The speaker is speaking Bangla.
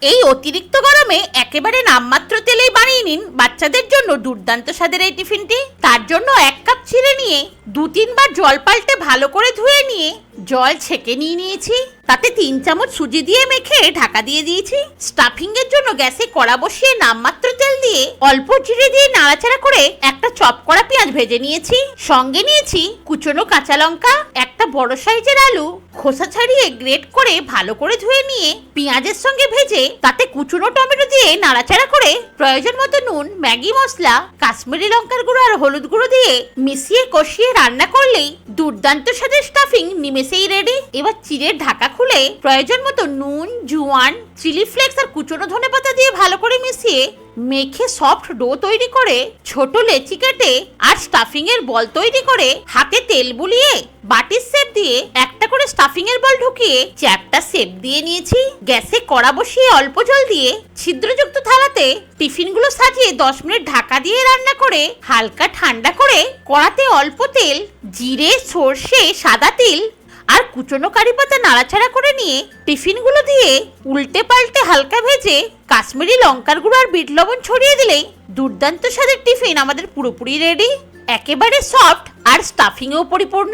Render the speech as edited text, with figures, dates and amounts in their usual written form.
এই অতিরিক্ত গরমে একেবারে নামমাত্র তেলেই বানিয়ে নিন বাচ্চাদের জন্য দুর্দান্ত স্বাদের এই টিফিনটি। তার জন্য 1 কাপ চিড়ে নিয়ে 2-3 বার জল পাল্টে ভালো করে ধুয়ে নিয়ে জল ছেঁকে নিয়েছি। তাতে 3 চামচ সুজি দিয়ে মেখে ঢাকা দিয়ে দিয়েছি। স্টাফিং এর জন্য গ্যাসে কড়া বসিয়ে নামমাত্র তেল দিয়ে অল্প জিরে দিয়ে নাড়াচাড়া করে একটা চপ করা পেঁয়াজ ভেজে নিয়েছি। সঙ্গে নিয়েছি কুচনো কাঁচা লঙ্কা, একটা বড় সাইজের আলু খোসা ছাড়িয়ে গ্রেট করে ভালো করে ধুয়ে নিয়ে পেঁয়াজের সঙ্গে ভেজে তাতে কুচনো টমেটো দিয়ে নাড়াচাড়া করে প্রয়োজন মতো নুন, ম্যাগি মশলা, কাশ্মীরি লঙ্কার গুঁড়ো আর হলুদ গুঁড়ো দিয়ে মিশিয়ে কষিয়ে রান্না করলেই দুর্দান্ত স্বাদের স্টাফিং নিমেষেই রেডি। এবার চিড়ের ঢাকা খুলে প্রয়োজন মতো নুন, জোয়ান, চিলি ফ্লেক্স আর কুচনো ধনেপাতা দিয়ে ভালো করে মিশিয়ে মেখে সফট ডো তৈরি করে ছোট লেচি কেটে আর স্টাফিং এর বল তৈরি করে হাতে তেল বুলিয়ে বাটির শেপ দিয়ে একটা করে স্টাফিং এর বল ঢুকিয়ে চ্যাপটা শেপ দিয়ে নিয়েছি। গ্যাসে কড়া বসিয়ে অল্প জল দিয়ে ছিদ্রযুক্ত থালাতে টিফিনগুলো সাজিয়ে 10 মিনিট ঢাকা দিয়ে রান্না করে হালকা ঠান্ডা করে কড়াতে অল্প তেল, জিরে, সর্ষে, সাদা তিল আর কুচনো কারি পাতা নাড়াচাড়া করে নিয়ে টিফিনগুলো দিয়ে উল্টে পাল্টে হালকা ভেজে কাশ্মীরি লঙ্কার গুঁড়ো আর বিট লবণ ছড়িয়ে দিলেই দুর্দান্ত স্বাদের টিফিন আমাদের পুরোপুরি রেডি। একেবারে সফট আর স্টাফিংয়েও পরিপূর্ণ।